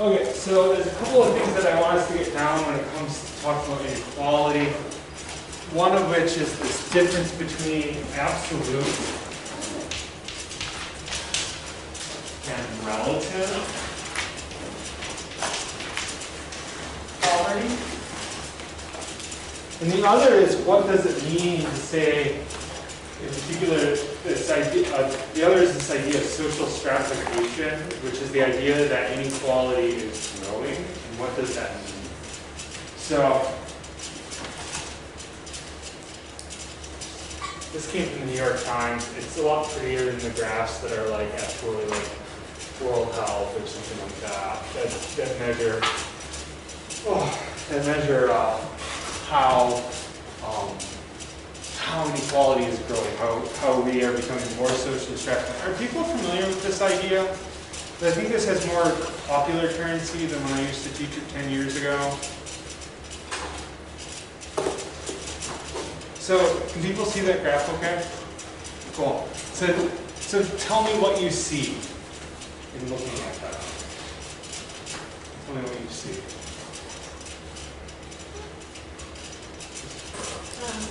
Okay, so there's a couple of things that I want us to get down when it comes to talking about inequality. One of which is this difference between absolute and relative poverty. And the other is, what does it mean to say, in particular, this idea, the other is this idea of social stratification, which is the idea that inequality is growing, and what does that mean? So, this came from the New York Times. It's a lot prettier than the graphs that are like actually like World Health or something like that, that measure how inequality is growing, how we are becoming more socially stratified. Are people familiar with this idea? I think this has more popular currency than when I used to teach it 10 years ago. So, can people see that graph okay? Cool. So tell me what you see in looking at that. Tell me what you see.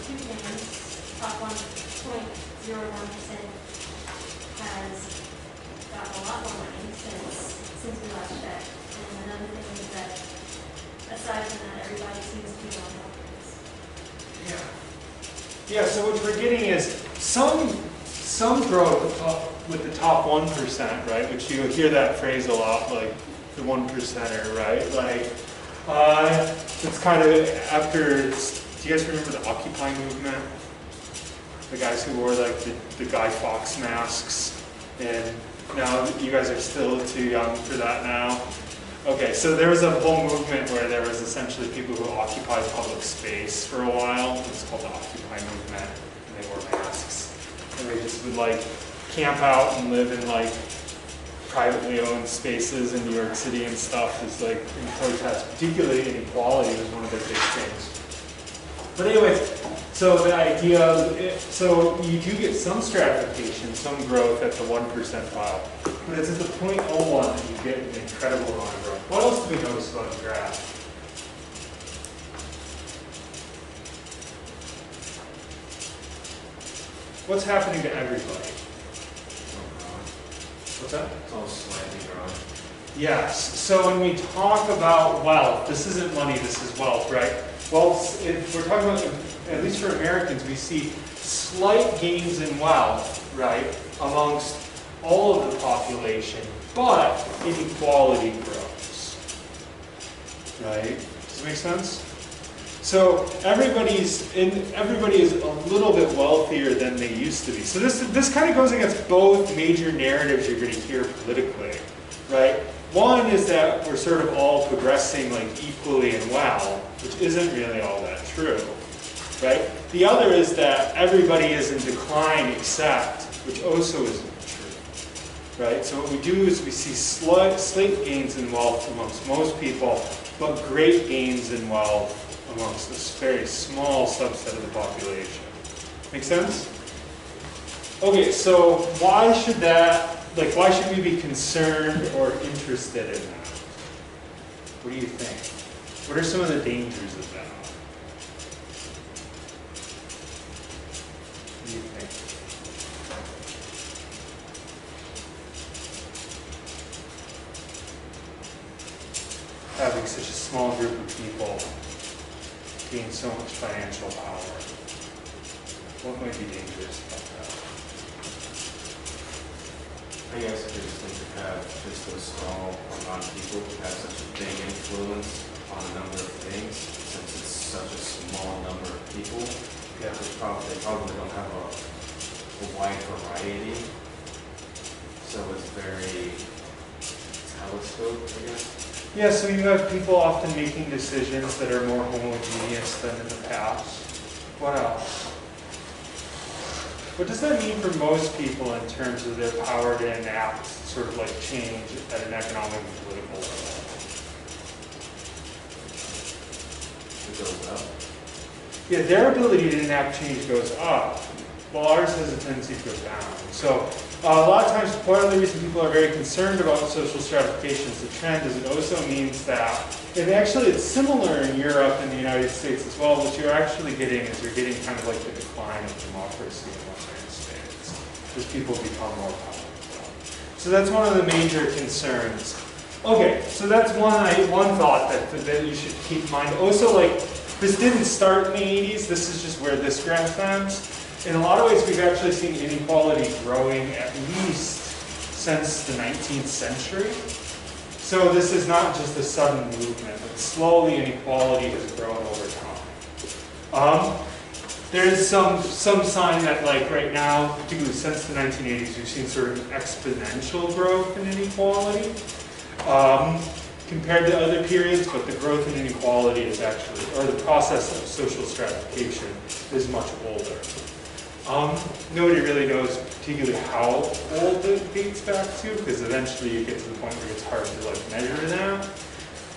Two things. Top 1.01% has gotten a lot more money since we last checked. And another thing is that aside from that, everybody seems to be on top of this. Yeah. Yeah, so what we're getting is some growth with the top 1%, right? Which you hear that phrase a lot, like the 1%er, right? Like, it's kind of after, do you guys remember the Occupy movement? The guys who wore like the Guy Fawkes masks, and now you guys are still too young for that now. Okay, so there was a whole movement where there was essentially people who occupied public space for a while. It's called the Occupy movement, and they wore masks. And they just would like camp out and live in like privately owned spaces in New York City and stuff as like in protest. Particularly inequality was one of their big things. But anyways, so the idea, so you do get some stratification, some growth at the 1 percentile, but it's at the 0.01 that you get an incredible amount of growth. What else do we notice about the graph? What's happening to everybody? What's that? It's all slightly growing. Yes, so when we talk about wealth, this isn't money, this is wealth, right? Well, if we're talking about, at least for Americans, we see slight gains in wealth, right, amongst all of the population, but inequality grows, right? Does that make sense? So everybody is a little bit wealthier than they used to be. So this kind of goes against both major narratives you're going to hear politically, right? One is that we're sort of all progressing like equally and well, which isn't really all that true, right? The other is that everybody is in decline except, which also isn't true, right? So what we do is we see slight gains in wealth amongst most people, but great gains in wealth amongst this very small subset of the population. Make sense? Okay, so why should we be concerned or interested in that? What do you think? What are some of the dangers of that? What do you think? Having such a small group of people gain so much financial power. What might be dangerous about that? I guess I just think to have just a small amount of people have such a big influence on a number of things, since it's such a small number of people. Yeah. They probably don't have a wide variety, so it's very telescoped, I guess. Yeah, so you have people often making decisions that are more homogeneous than in the past. What else? What does that mean for most people in terms of their power to enact sort of like change at an economic and political level? It goes up. Yeah, their ability to enact change goes up. Well, ours has a tendency to go down. So a lot of times, part of the reason people are very concerned about social stratification as a trend is it also means that, and actually it's similar in Europe and the United States as well, what you're actually getting is you're getting kind of like the decline of democracy in the United States as people become more powerful. So that's one of the major concerns. Okay, so that's one thought that you should keep in mind. Also, like, this didn't start in the 80s, this is just where this graph ends. In a lot of ways, we've actually seen inequality growing at least since the 19th century. So this is not just a sudden movement, but slowly inequality has grown over time. There's some sign that, like, right now, particularly since the 1980s, we've seen sort of exponential growth in inequality compared to other periods, but the growth in inequality is actually, or the process of social stratification is much older. Nobody really knows particularly how old it dates back to, because eventually you get to the point where it's hard to, like, measure that.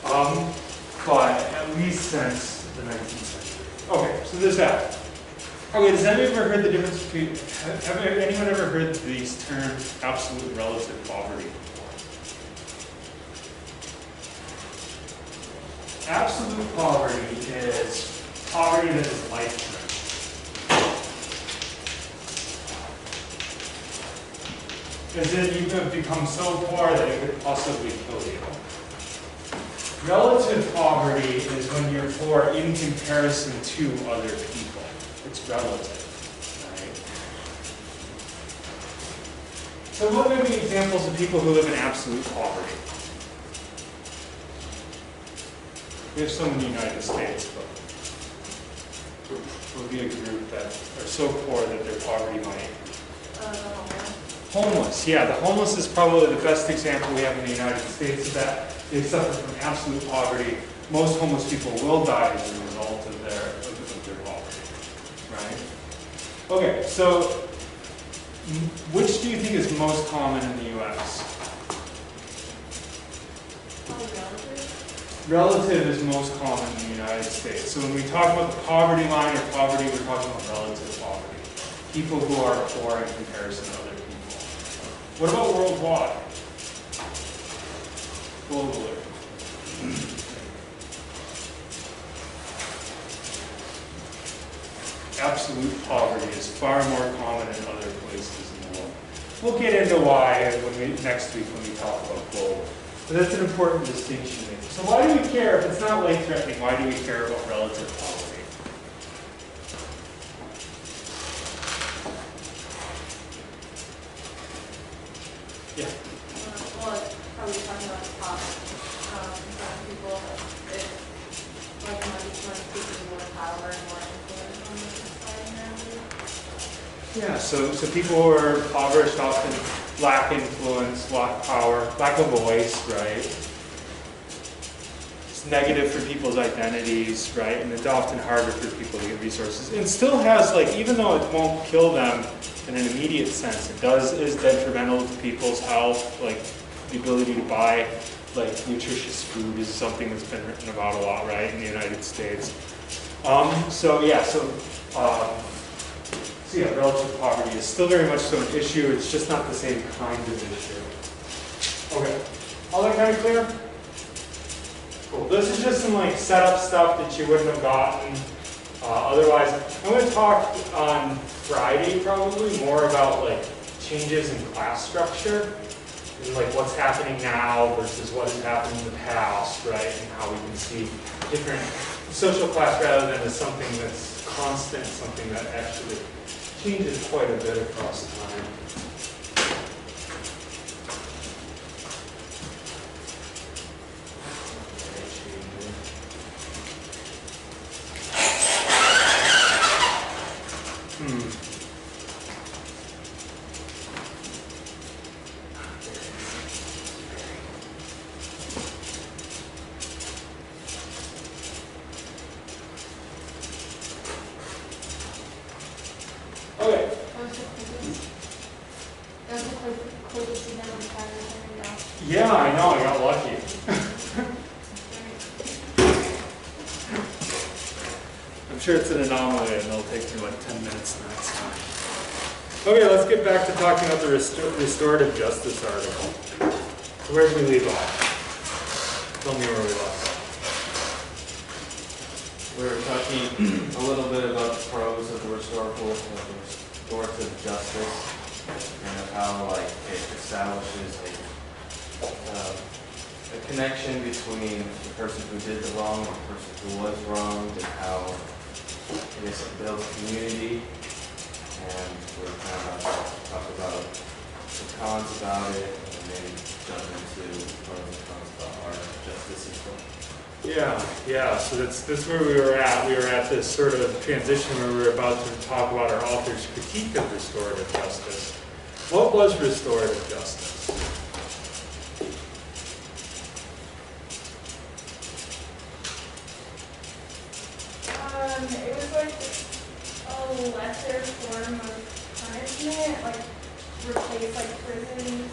But at least since the 19th century. Okay, so there's that. Okay, has anyone ever heard the difference between, have anyone ever heard these terms absolute and relative poverty? Absolute poverty is poverty that is life-threatening. As in, you have become so poor that it could possibly kill you. Relative poverty is when you're poor in comparison to other people. It's relative, right? So what would be examples of people who live in absolute poverty? We have some in the United States, but would be a group that are so poor that their poverty might. Homeless, yeah, the homeless is probably the best example we have in the United States of that. They suffer from absolute poverty. Most homeless people will die as a result of their poverty, right? Okay, so which do you think is most common in the U.S.? Relative is most common in the United States. So when we talk about the poverty line or poverty, we're talking about relative poverty. People who are poor in comparison to other people. What about worldwide? Globally. Absolute poverty is far more common in other places in the world. We'll get into why next week when we talk about global. But that's an important distinction. So why do we care, if it's not life-threatening, why do we care about relative poverty? Yeah. Well, probably talking about the cost. People, if like money gives more power and more influence on the society now. Yeah, so people who are impoverished often lack influence, lack power, lack a voice, right? It's negative for people's identities, right? And it's often harder for people to get resources. It still has, like, even though it won't kill them in an immediate sense, it is detrimental to people's health. Like, the ability to buy, like, nutritious food is something that's been written about a lot, right, in the United States. So yeah, relative poverty is still very much so an issue. It's just not the same kind of issue. Okay, all that kind of clear? Cool. This is just some, like, setup stuff that you wouldn't have gotten otherwise. I'm going to talk on Friday probably more about, like, changes in class structure and, like, what's happening now versus what has happened in the past, right? And how we can see different social class rather than as something that's constant, something that actually changes quite a bit across time. Yeah, I know, I got lucky. I'm sure it's an anomaly and it'll take me like 10 minutes next time. Okay, let's get back to talking about the restorative justice article. Where did we leave off? Tell me where we left off. We were talking a little bit about the pros of the restorative justice and of how like it establishes a connection between the person who did the wrong and the person who was wronged, and how it builds community. And we're kind of about to talk about the cons about it, and then jump into the pros and cons about our justice system. Yeah. So that's where we were at. We were at this sort of transition where we were about to talk about our author's critique of restorative justice. What was restorative justice? It was like a lesser form of punishment, like replace like prisons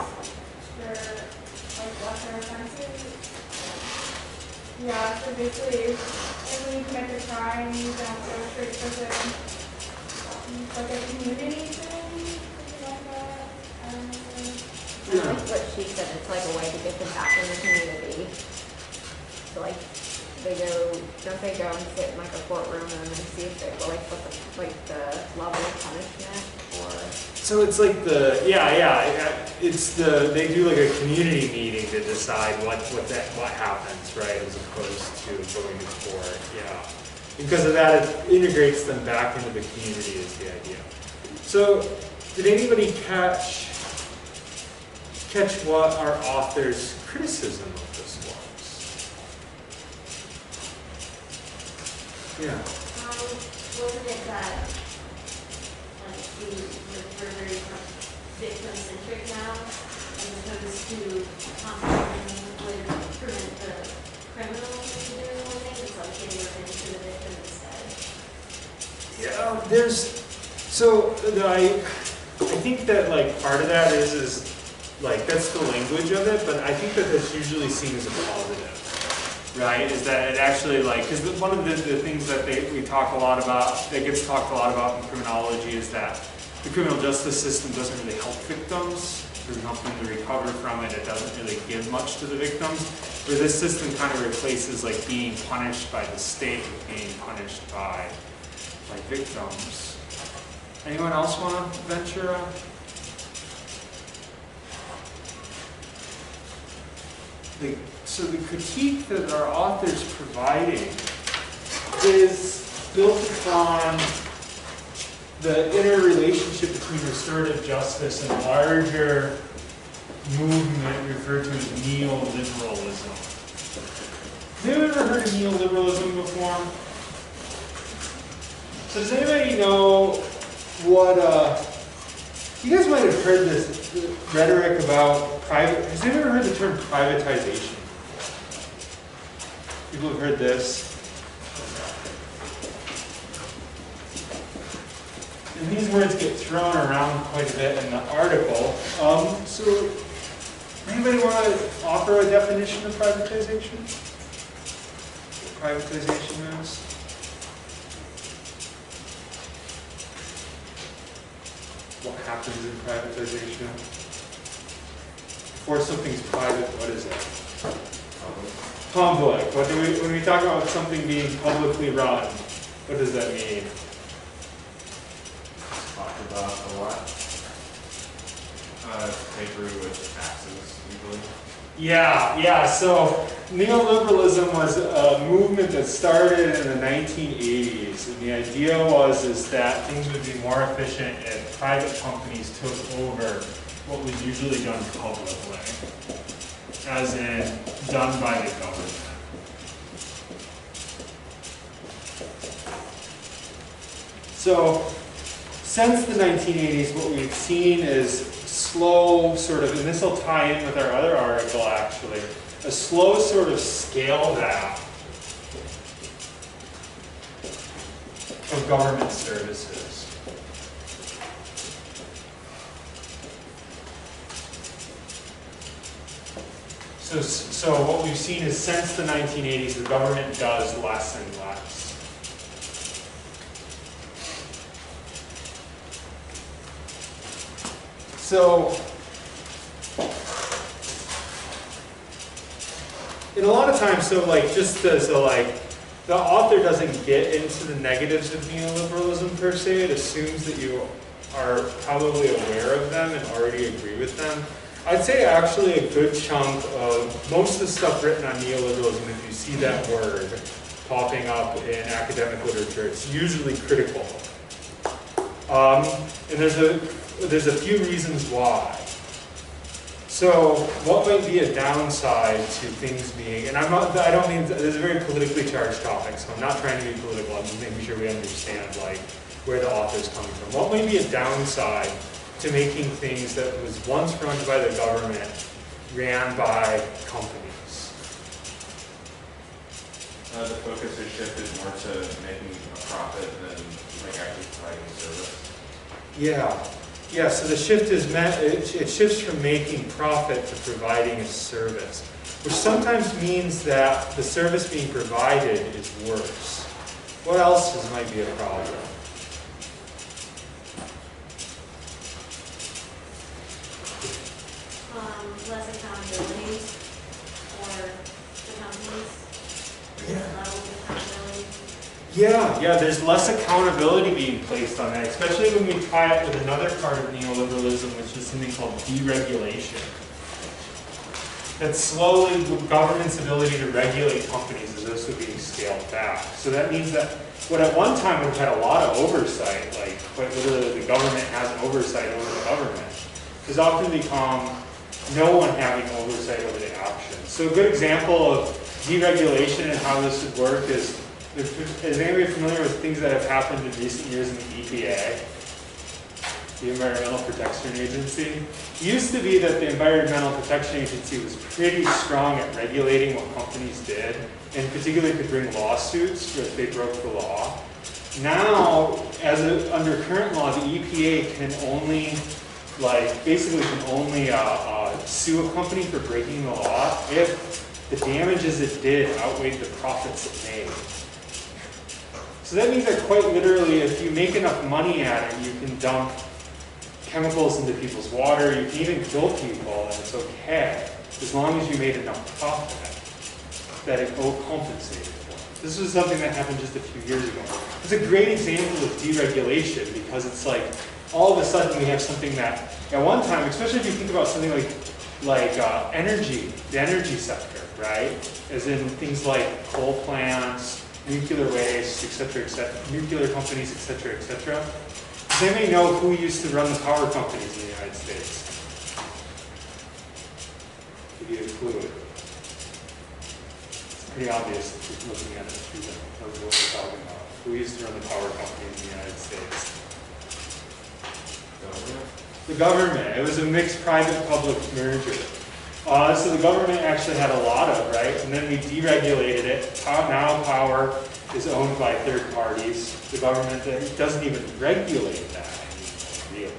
for like lesser offenses. Yeah, so basically, when you commit a crime, you don't go straight to prison. It's like a community thing, something like that. I don't know. I like what she said, it's like a way to get them back in the community. So like, don't they go and sit in like a courtroom and then see if they, like the level of punishment or? So it's like they do like a community meeting to decide what happens, right, as opposed to going to court, yeah. Because of that, it integrates them back into the community is the idea. So, did anybody catch what our author's criticism of this was? Yeah. Wasn't it that we're very victim-centric now, as opposed to compromising would prevent the criminal from doing one thing, it's like getting revenge for the victim instead. I think that like part of that is like that's the language of it, but I think that that's usually seen as a positive, right? Is that it actually like, because one of the things that we talk a lot about, that gets talked a lot about in criminology is that the criminal justice system doesn't really help victims, doesn't help them to recover from it, it doesn't really give much to the victims, where this system kind of replaces like being punished by the state with being punished by victims. Anyone else want to venture out? So the critique that our author's providing is built upon the interrelationship between restorative justice and a larger movement referred to as neoliberalism. Have you ever heard of neoliberalism before? So does anybody know what, you guys might have heard this rhetoric about private, has anyone ever heard the term privatization? People have heard this. And these words get thrown around quite a bit in the article. So anybody want to offer a definition of privatization? What privatization is? What happens in privatization? Before something's private, what is it? Public. When we talk about something being publicly run, what does that mean? Talked about a lot. Pay through with taxes, usually. Yeah. So neoliberalism was a movement that started in the 1980s, and the idea is that things would be more efficient if private companies took over what was usually done publicly, as in done by the government. So since the 1980s, what we've seen is slow sort of, and this will tie in with our other article actually, a slow sort of scale down of government services. So what we've seen is since the 1980s, the government does less and less. So, and a lot of times, so like, the author doesn't get into the negatives of neoliberalism per se. It assumes that you are probably aware of them and already agree with them. I'd say actually a good chunk of most of the stuff written on neoliberalism, if you see that word popping up in academic literature, it's usually critical. And there's a few reasons why. So what might be a downside to things being, and I don't mean, this is a very politically charged topic, so I'm not trying to be political, I'm just making sure we understand like where the author's coming from. What might be a downside to making things that was once run by the government ran by companies? The focus has shifted more to making a profit than like actually providing a service. Yeah, so the shift is it shifts from making profit to providing a service, which sometimes means that the service being provided is worse. What else might be a problem? Less accountability for the companies. Level of accountability. Yeah, there's less accountability being placed on that, especially when we tie it with another part of neoliberalism, which is something called deregulation. That slowly, government's ability to regulate companies is also being scaled back. So that means that what at one time would have had a lot of oversight, like quite literally the government has oversight over the government, has often become no one having oversight over the actions. So a good example of deregulation and how this would work is anybody familiar with things that have happened in recent years in the EPA, the Environmental Protection Agency? It used to be that the Environmental Protection Agency was pretty strong at regulating what companies did, and particularly could bring lawsuits if they broke the law. Now, under current law, the EPA can only, basically can only sue a company for breaking the law if the damages it did outweighed the profits it made. So that means that quite literally, if you make enough money at it, you can dump chemicals into people's water, you can even kill people, and it's okay, as long as you made enough profit that it compensated for. This was something that happened just a few years ago. It's a great example of deregulation, because it's like, all of a sudden we have something that, at one time, especially if you think about something like energy, the energy sector, right? As in things like coal plants, nuclear waste, et cetera, nuclear companies, et cetera, et cetera. Does anybody know who used to run the power companies in the United States? Give you a clue. It's pretty obvious if you're looking at it, if you know what we're talking about. Who used to run the power companies in the United States? The government. It was a mixed private-public merger. So the government actually had a lot of, right? And then we deregulated it. Now power is owned by third parties. The government doesn't even regulate that anymore, really.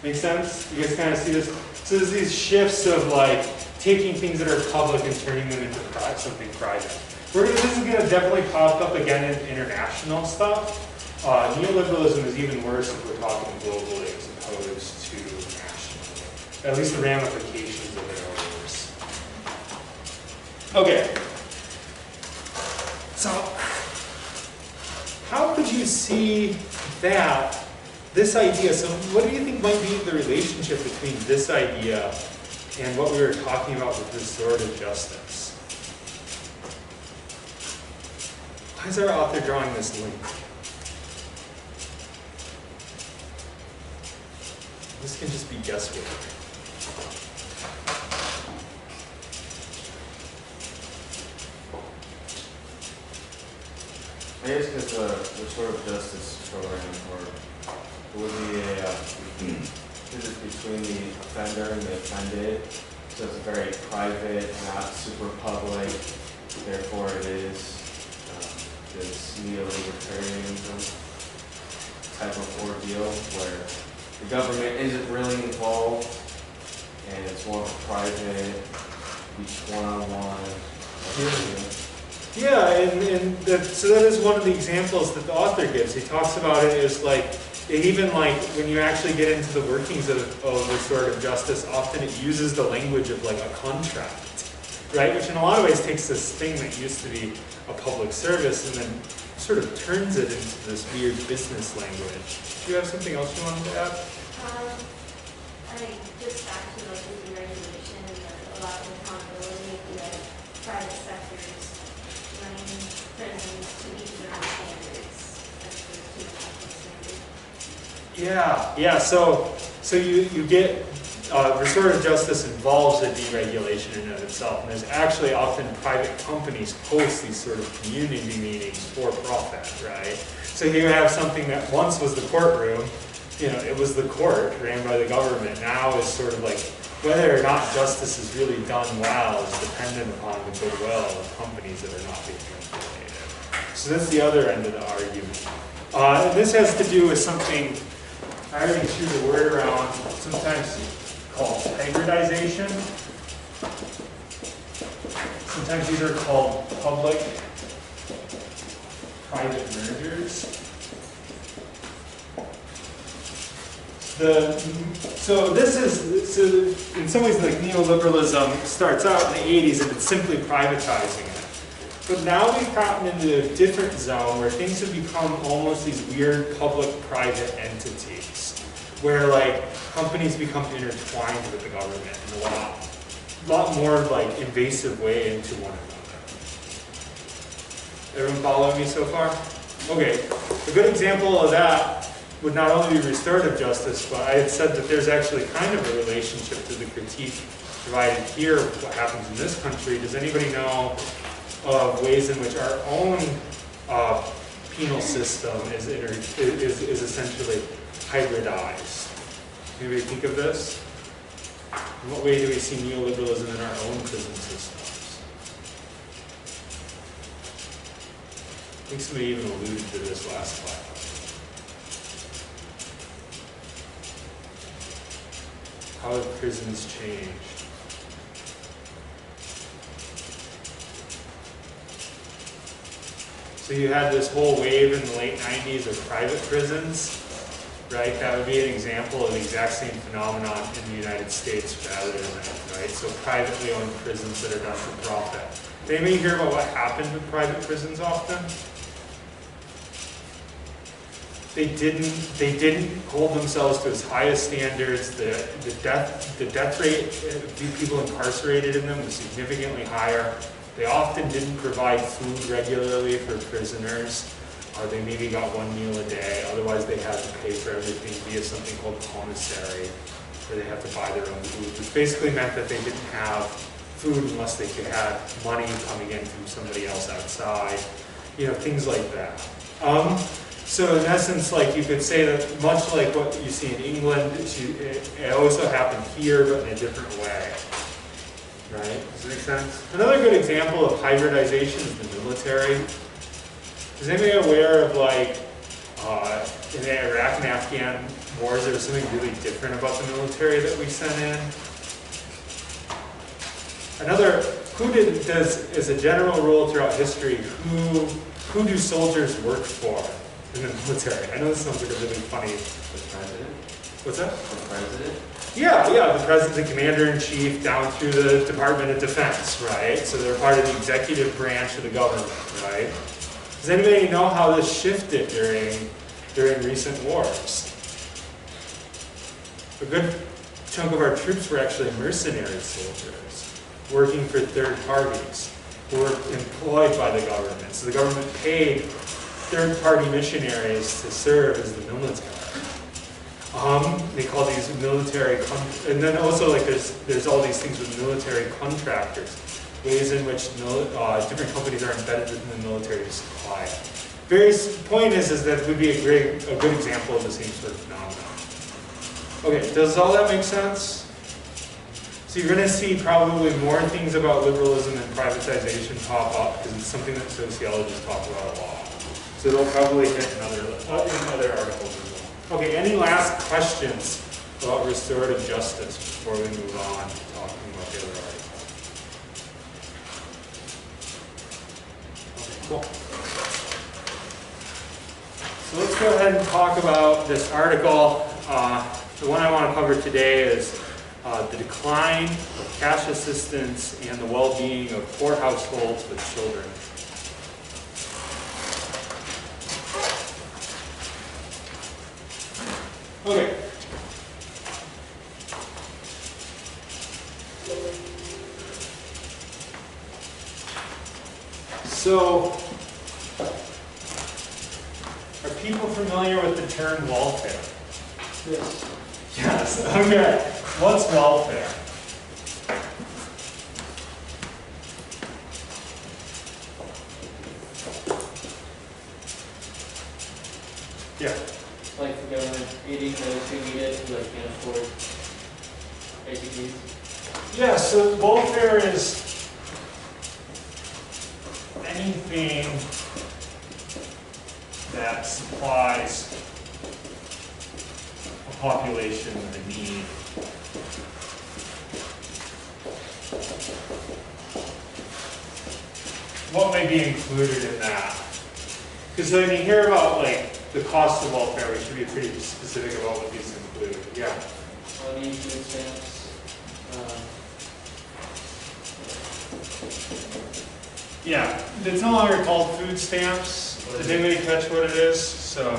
Make sense? You guys kind of see this? So there's these shifts of taking things that are public and turning them into something private. This is going to definitely pop up again in international stuff. Neoliberalism is even worse if we're talking globally as opposed to nationally. At least the ramifications of it are worse. Okay. So, how could you see that, this idea, so what do you think might be the relationship between this idea and what we were talking about with restorative justice? Why is our author drawing this link? This can just be guesswork. I guess because the restorative justice program would be a it's between the offender and the offended. So it's a very private, not super public. Therefore, it is this neo-libertarianism type of ordeal where the government isn't really involved, and it's more of a private, each one-on-one. Yeah, so that is one of the examples that the author gives. He talks about it as it even like, when you actually get into the workings of restorative justice, often it uses the language of like a contract, right? Which in a lot of ways takes this thing that used to be a public service and then sort of turns it into this weird business language. Do you have something else you wanted to add? I think just back to like the deregulation and a lot of accountability of the private sectors running prisons to meet their own standards as opposed to the national standard. Yeah. So you get restorative justice involves a deregulation in and of itself, and there's actually often private companies host these sort of community meetings for profit, right? So you have something that once was the courtroom, it was the court ran by the government. Now is sort of like whether or not justice is really done well is dependent upon the goodwill of companies that are not being regulated. So that's the other end of the argument. This has to do with something I already threw the word around, sometimes called hybridization. Sometimes these are called public-private mergers. So in some ways like neoliberalism starts out in the 80s and it's simply privatizing it. But now we've gotten into a different zone where things have become almost these weird public-private entities, where like companies become intertwined with the government in a lot more like invasive way into one another. Everyone following me so far? Okay, a good example of that would not only be restorative justice, but I had said that there's actually kind of a relationship to the critique provided here of what happens in this country. Does anybody know of ways in which our own penal system is essentially hybridized? Anybody think of this? In what way do we see neoliberalism in our own prison systems? I think somebody even alluded to this last class. How have prisons changed? So you had this whole wave in the late 90s of private prisons, right? That would be an example of the exact same phenomenon in the United States rather than that, right? So privately owned prisons that are done for profit. Did anybody hear about what happened with private prisons often? They didn't hold themselves to as high as standards. The death rate of people incarcerated in them was significantly higher. They often didn't provide food regularly for prisoners. They maybe got one meal a day. Otherwise, they had to pay for everything via something called commissary, where they have to buy their own food, which basically meant that they didn't have food unless they could have money coming in from somebody else outside. Things like that. So in essence, like you could say that much like what you see in England, it also happened here, but in a different way. Right? Does that make sense? Another good example of hybridization is the military. Is anybody aware of like in the Iraq and Afghan wars, there was something really different about the military that we sent in? As a general rule throughout history, who do soldiers work for in the military? I know this sounds like a really funny. The president? What's that? The president? Yeah, the president, the commander-in-chief, down through the Department of Defense, right? So they're part of the executive branch of the government, right? Does anybody know how this shifted during recent wars? A good chunk of our troops were actually mercenary soldiers, working for third parties, who were employed by the government. So the government paid third-party missionaries to serve as the military. They call these military, and then also like there's all these things with military contractors, ways in which different companies are embedded within the military to supply it. Point is that would be a good example of the same sort of phenomenon. Okay, does all that make sense? So you're going to see probably more things about liberalism and privatization pop up because it's something that sociologists talk about a lot. So it'll probably hit in other articles as well. Okay, any last questions about restorative justice before we move on to talking about the other articles? Okay, cool. So let's let's go ahead and talk about this article. The one I want to cover today is the decline of cash assistance and the well-being of poor households with children. Okay. So, are people familiar with the term welfare? Yes. Yes, okay. What's welfare? Yeah. Like the government aiding those who need it, who like can't afford basic needs. Yeah, so welfare is anything that supplies a population with a need. What may be included in that? Because when you hear about like the cost of welfare, we should be pretty specific about what these include. Yeah. Money, food stamps. Yeah, it's no longer called food stamps. Did anybody catch what it is? So,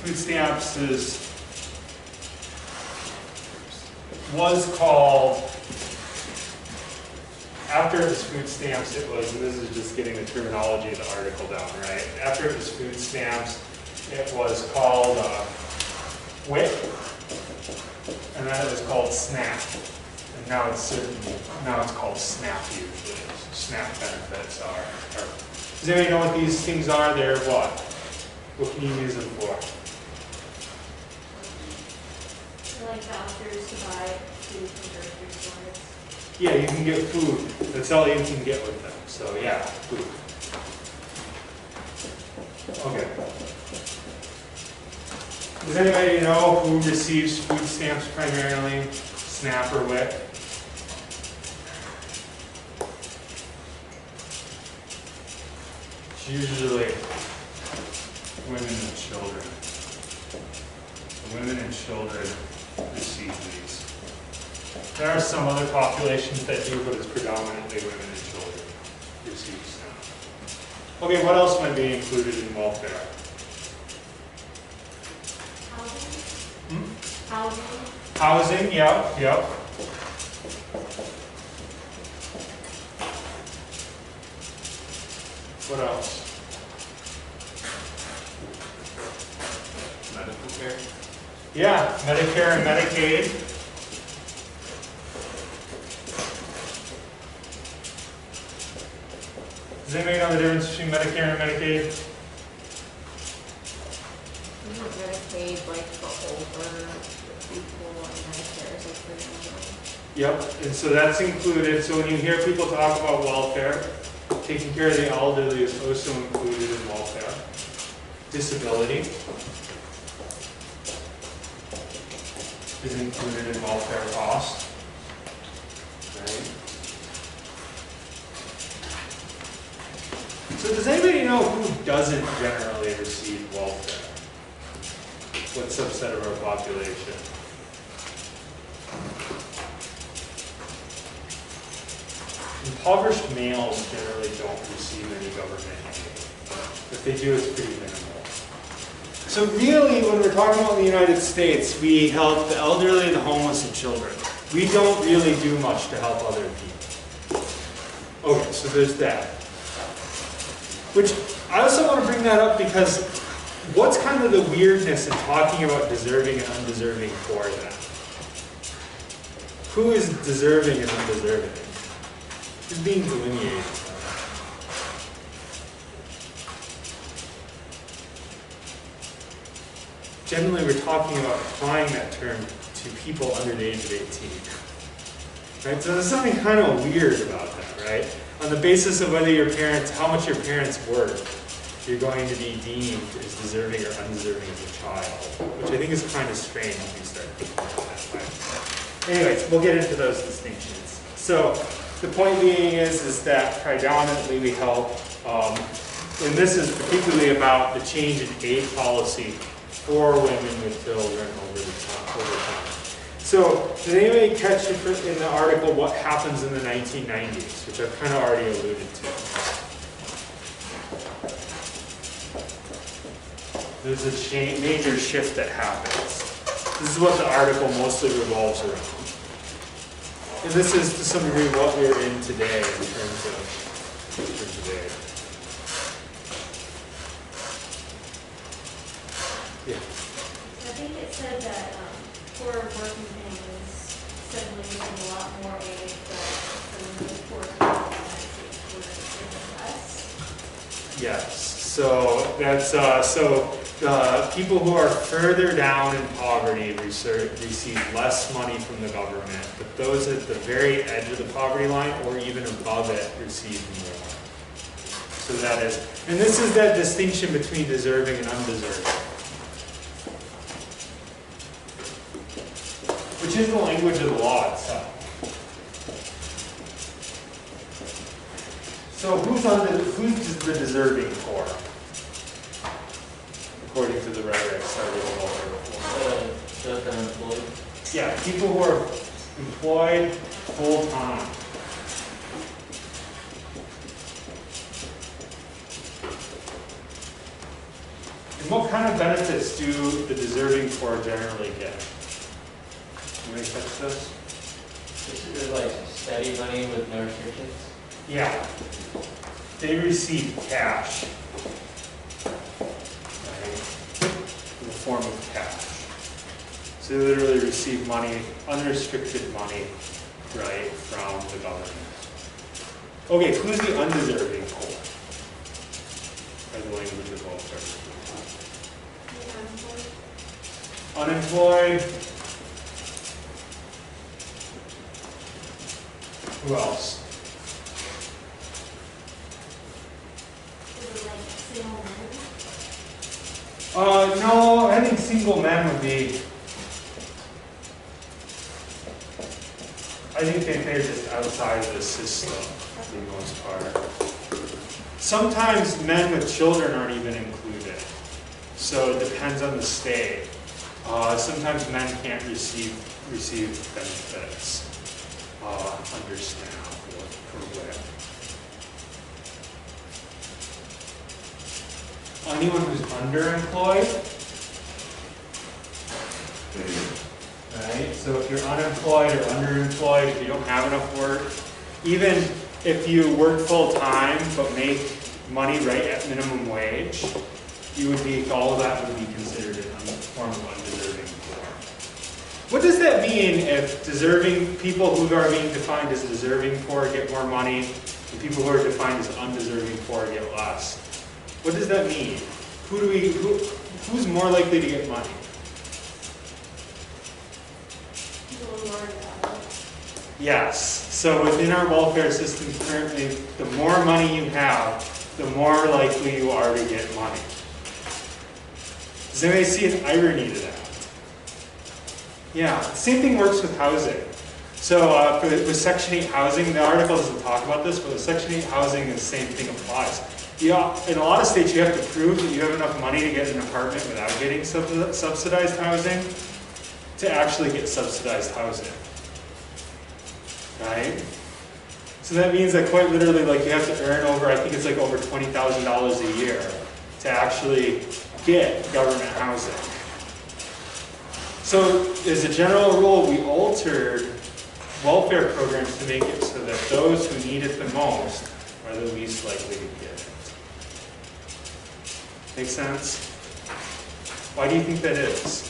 food stamps was called, after it was food stamps, it was, and this is just getting the terminology of the article down, right? After it was food stamps, it was called WIC, and then it was called SNAP. And now it's called SNAP usually. SNAP benefits are. Does anybody know what these things are? They're what? What can you use them for? Like vouchers to buy food from grocery stores. Yeah, you can get food. That's all you can get with them. So yeah, food. Okay. Does anybody know who receives food stamps primarily? SNAP or WIC? It's usually women and children. Women and children receive these. There are some other populations that do, but it's predominantly women and children receive SNAP. Okay, what else might be included in welfare? Housing. Housing, yep. What else? Medical care? Yeah, Medicare and Medicaid. Does anybody know the difference between Medicare and Medicaid? Isn't Medicaid like for older people and Medicare is like for younger? Yep, and so that's included. So when you hear people talk about welfare, taking care of the elderly is also included in welfare. Disability is included in welfare cost. Right? So does anybody know who doesn't generally receive welfare? What subset of our population? Impoverished males generally don't receive any government aid. If they do, it's pretty minimal. So really, when we're talking about the United States, we help the elderly, the homeless, and children. We don't really do much to help other people. Okay, so there's that. Which, I also want to bring that up because what's kind of the weirdness in talking about deserving and undeserving for that? Who is deserving and undeserving? Who's being delineated? Generally, we're talking about applying that term to people under the age of 18. Right? So there's something kind of weird about that, right? On the basis of whether your parents, how much your parents worth, you're going to be deemed as deserving or undeserving as a child, which I think is kind of strange when you start thinking about it that way. Anyways, we'll get into those distinctions. So the point being is that predominantly we help And this is particularly about the change in aid policy for women with children over time. So, did anybody catch it in the article what happens in the 1990s, which I've kind of already alluded to? There's a major shift that happens. This is what the article mostly revolves around. And this is to some degree what we're in today in terms of today. Yeah. I think it said that poor working families suddenly getting a lot more aid, but some of the poor people were less. Yes. So that's people who are further down in poverty receive less money from the government, but those at the very edge of the poverty line or even above it receive more. So that is, and this is that distinction between deserving and undeserving, which is the language of the law itself. So who's the deserving poor? According to the rhetoric started in welfare reform. Just unemployed. Yeah, people who are employed full time. And what kind of benefits do the deserving poor generally get? Anybody catch this? This is like steady money with no restrictions. Yeah. They receive cash. In the form of cash. So they literally receive money, unrestricted money, right, from the government. Okay, who's the undeserving poor? By the language of welfare. Unemployed. Who else? Is it like single men? No, I think single men would be. I think they're just outside of the system for the most part. Sometimes men with children aren't even included, so it depends on the state. Sometimes men can't receive benefits under SNAP or WIC. Anyone who's underemployed, right? So if you're unemployed or underemployed, if you don't have enough work, even if you work full time but make money right at minimum wage, you would be, all of that would be considered a form of undeserving poor. What does that mean if deserving people who are being defined as deserving poor get more money and people who are defined as undeserving poor get less? What does that mean? Who's more likely to get money? People who are that. Yes. So within our welfare system currently, the more money you have, the more likely you are to get money. Does anybody see an irony to that? Yeah. Same thing works with housing. So with Section 8 housing, the article doesn't talk about this, but with Section 8 housing, the same thing applies. Yeah, in a lot of states, you have to prove that you have enough money to get an apartment without getting subsidized housing to actually get subsidized housing, right? So that means that quite literally, like, you have to earn over, I think it's like over $20,000 a year to actually get government housing. So as a general rule, we altered welfare programs to make it so that those who need it the most are the least likely to get it. Make sense? Why do you think that is?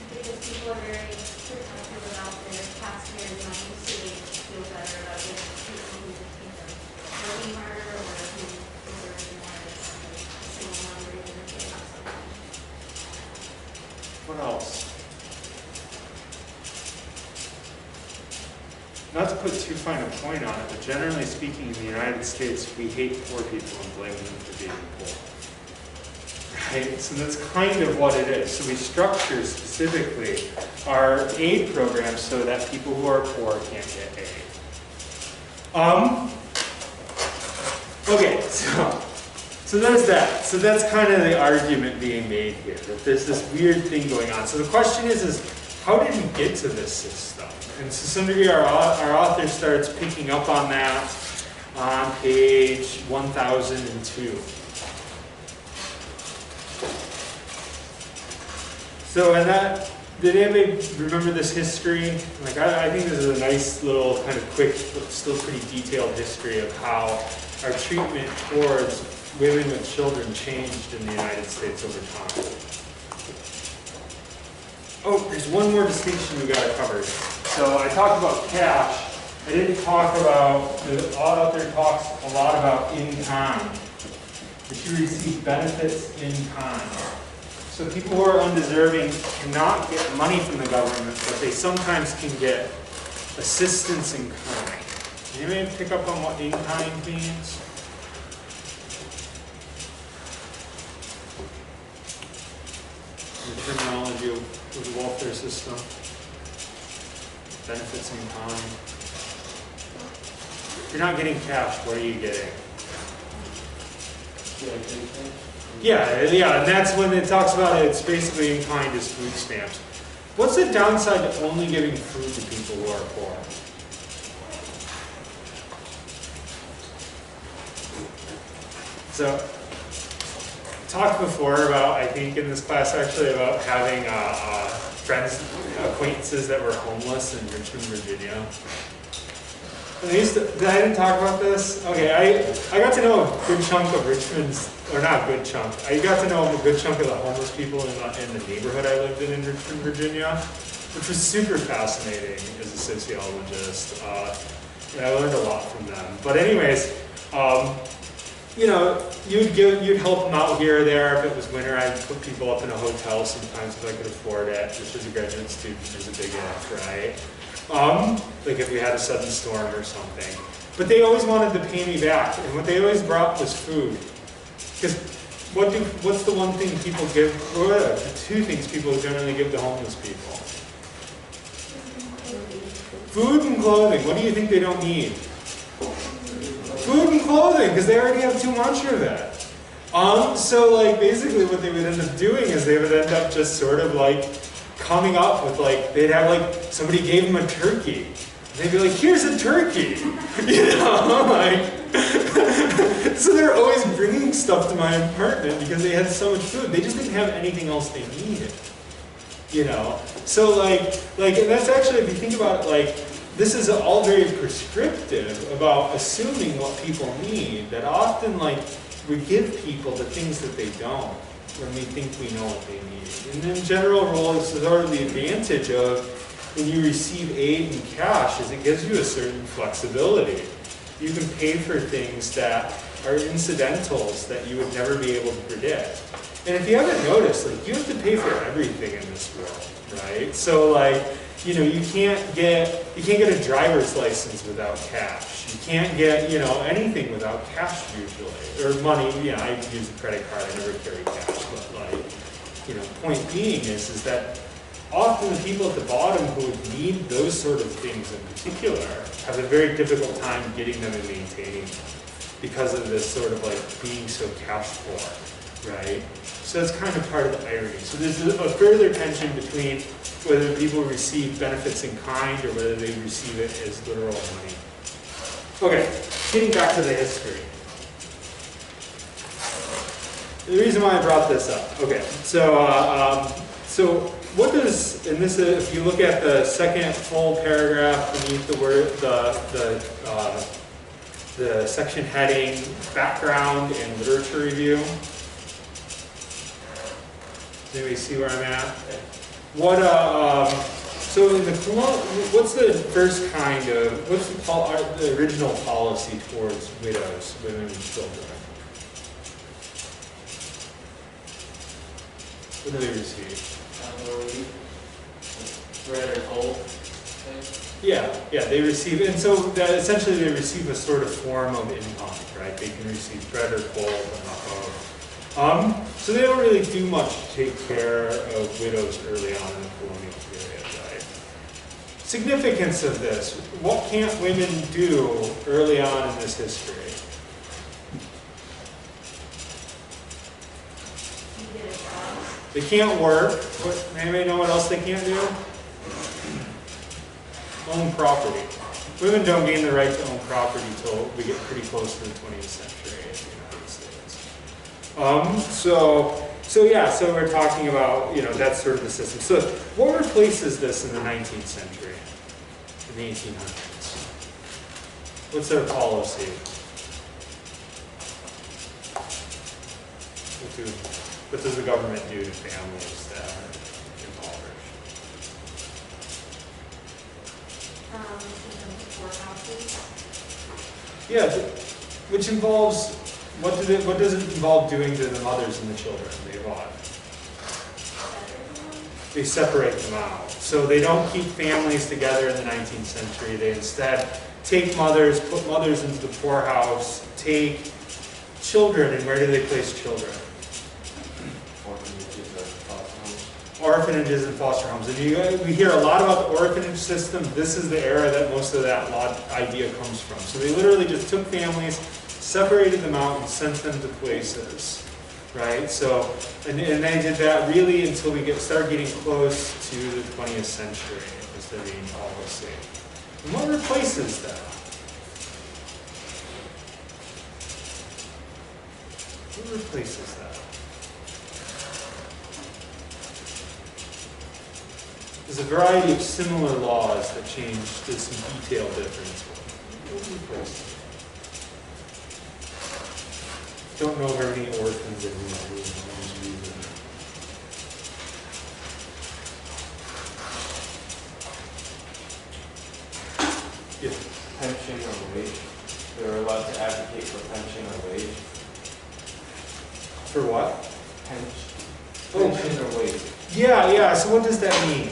Because people are very protective about their taxpayers' money, so they feel better about getting people who working harder or who deserve more as a single mom or even if they have something. What else? Not to put too fine a point on it, but generally speaking in the United States, we hate poor people and blame them for being poor. Right? So that's kind of what it is. So we structure specifically our aid programs so that people who are poor can't get aid. Okay, so there's that. So that's kind of the argument being made here, that there's this weird thing going on. So the question is how did we get to this system? And to some degree our author starts picking up on that on page 1002. So, and that, did anybody remember this history? Like, I think this is a nice little kind of quick, but still pretty detailed history of how our treatment towards women with children changed in the United States over time. Oh, there's one more distinction we got to cover. So I talked about cash. I didn't talk about, the author talks a lot about in kind. That you receive benefits in kind. So people who are undeserving cannot get money from the government, but they sometimes can get assistance in kind. Anybody pick up on what in kind means? The terminology of the welfare system. Benefits in kind. If you're not getting cash, what are you getting? Yeah, and that's when it talks about it, it's basically in kind as food stamps. What's the downside to only giving food to people who are poor? So, talked before about, I think in this class actually, about having friends, acquaintances that were homeless in Richmond, Virginia. I didn't talk about this. Okay, I got to know a good chunk of Richmond's, or not a good chunk, I got to know a good chunk of the homeless people in the neighborhood I lived in Richmond, Virginia, which was super fascinating as a sociologist. And I learned a lot from them. But anyways, you know, you'd help them out here or there. If it was winter, I'd put people up in a hotel sometimes if I could afford it, which as a graduate student is a big if, right? Like if we had a sudden storm or something. But they always wanted to pay me back, and what they always brought was food. Because what's the one thing people give, or the two things people generally give to homeless people? Food and clothing. What do you think they don't need? Food and clothing, because they already have too much of it. So like basically what they would end up doing is they would end up just sort of like coming up with like, they'd have like, somebody gave them a turkey. And they'd be like, here's a turkey. You know, like, so they're always bringing stuff to my apartment because they had so much food. They just didn't have anything else they needed. You know, so like, and that's actually, if you think about it, like, this is all very prescriptive about assuming what people need, that often like, we give people the things that they don't when we think we know what they need. And in general rule, it's sort of the advantage of when you receive aid in cash is it gives you a certain flexibility. You can pay for things that are incidentals that you would never be able to predict. And if you haven't noticed, like you have to pay for everything in this world, right? So like, you know, you can't get a driver's license without cash. You can't get, you know, anything without cash usually. Or money, you know, I use a credit card, I never carry cash, but like, you know, point being is that often the people at the bottom who would need those sort of things in particular have a very difficult time getting them and maintaining them because of this sort of like being so cash poor, right? So that's kind of part of the irony. So there's a further tension between whether people receive benefits in kind or whether they receive it as literal money. Okay, getting back to the history. The reason why I brought this up. Okay, so what does, and this is, if you look at the second full paragraph beneath the word, the section heading, background and literature review. Does anybody see where I'm at? What, so in the, what's the first kind of, what's the original policy towards widows, women and children? What do they receive? Bread or coal. Yeah, they receive, and so that essentially they receive a sort of form of income, right? They can receive bread or coal, but not both. So they don't really do much to take care of widows early on in the colonial period, right? significance of this. What can't women do early on in this history? You get a job. They can't work. Anybody know what else they can't do? Own property. Women don't gain the right to own property until we get pretty close to the 20th century in the United States. So we're talking about, that's sort of the system. So what replaces this in the 19th century, in the 1800s? What's their policy? What does the government do to families that are impoverished? Yeah, which involves, what does it involve doing to the mothers and the children they bought? They separate them out. So they don't keep families together in the 19th century. They instead take mothers, put mothers into the poorhouse, take children, and where do they place children? Orphanages and foster homes. And we hear a lot about the orphanage system. This is the era that most of that idea comes from. So they literally just took families, separated them out, and sent them to places, right? So, and they did that really until we start getting close to the 20th century as their main policy. And what replaces that? What replaces that? There's a variety of similar laws that change this in detailed difference. Don't know very many orphans in these rules. Yeah. Pension or wage. They were allowed to advocate for pension or wage. For what? Pension or wage. Yeah, so what does that mean?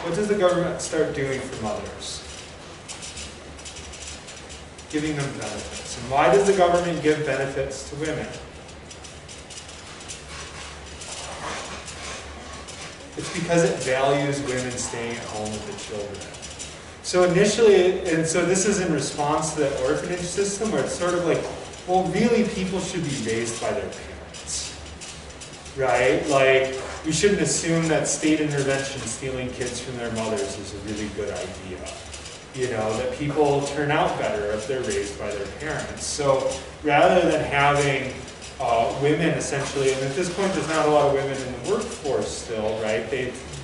What does the government start doing for mothers? Giving them benefits. And why does the government give benefits to women? It's because it values women staying at home with the children. So initially, and so this is in response to the orphanage system, where it's sort of like, well, really people should be raised by their parents. Right? Like, we shouldn't assume that state intervention stealing kids from their mothers is a really good idea. That people turn out better if they're raised by their parents. So rather than having women essentially, and at this point there's not a lot of women in the workforce still, right?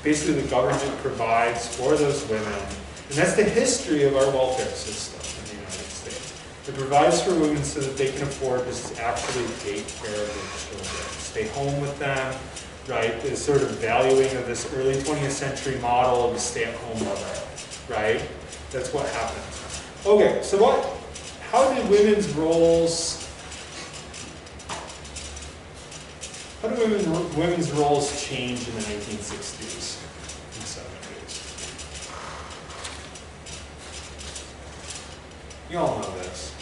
Basically the government provides for those women, and that's the history of our welfare system in the United States. It provides for women so that they can afford to actually take care of their children, stay home with them, right? The sort of valuing of this early 20th century model of a stay-at-home mother, right? That's what happened. Okay, so how did women's roles change in the 1960s and 70s? You all know this.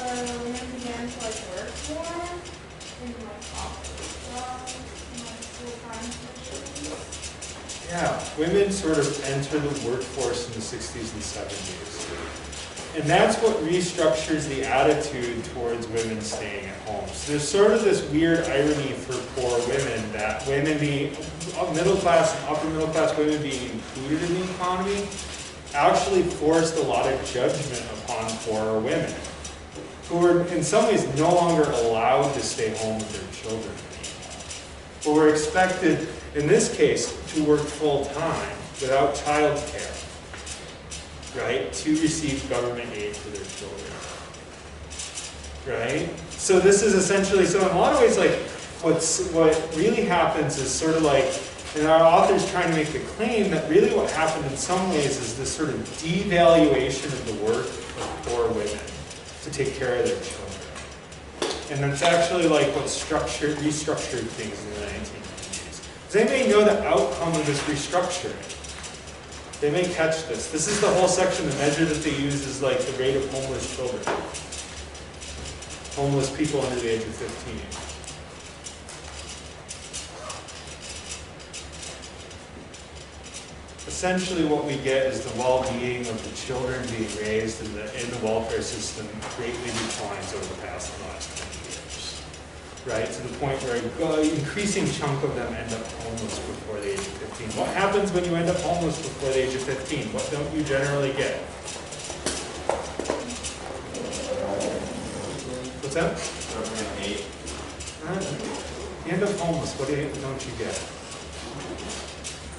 Women began to work more in office jobs, full-time positions. Yeah, women sort of enter the workforce in the 60s and 70s. And that's what restructures the attitude towards women staying at home. So there's sort of this weird irony for poor women, that women being middle class and upper middle class women being included in the economy actually forced a lot of judgment upon poorer women, who were in some ways no longer allowed to stay home with their children anymore, but were expected, in this case, to work full-time without child care, right, to receive government aid for their children, right? So this is essentially, so in a lot of ways, like, what really happens is sort of like, and our author's trying to make the claim that really what happened in some ways is this sort of devaluation of the work of poor women to take care of their children. And that's actually like what restructured things in the 1990s. Does anybody know the outcome of this restructuring? They may catch this. This is the whole section. The measure that they use is like the rate of homeless children. Homeless people under the age of 15. essentially what we get is the well-being of the children being raised in the welfare system greatly declines over the last 20 years. Right, to the point where an increasing chunk of them end up homeless before the age of 15. What happens when you end up homeless before the age of 15? What don't you generally get? What's that? You end up homeless, what don't you get?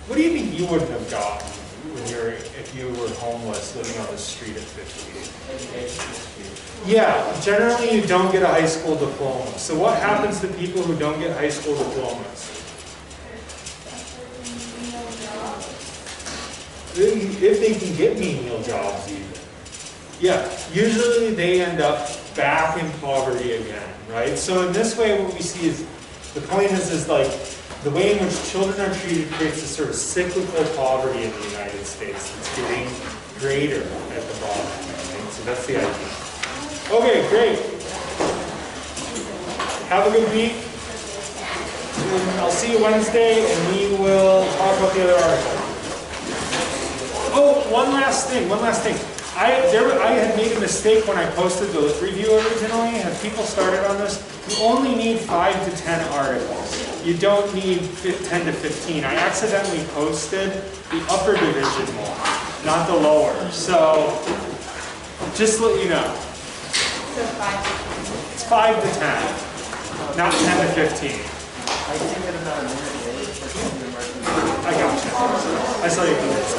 What do you think you wouldn't have gotten when if you were homeless living on the street at 15? Yeah, generally you don't get a high school diploma. So what happens to people who don't get high school diplomas? If they can get menial jobs even. Yeah, usually they end up back in poverty again, right? So in this way what we see is, the point is like, the way in which children are treated creates a sort of cyclical poverty in the United States. It's getting greater at the bottom, right? So that's the idea. Okay, great. Have a good week. And I'll see you Wednesday, and we will talk about the other article. Oh, one last thing. I had made a mistake when I posted the lit review originally. Have people started on this? You only need 5 to 10 articles. You don't need 10 to 15. I accidentally posted the upper division one, not the lower. So, just to let you know. So 5 to 10. It's 5 to 10, not 10 to 15. I think it about a minute late for some of the emergency. I got you. I saw you do it. So.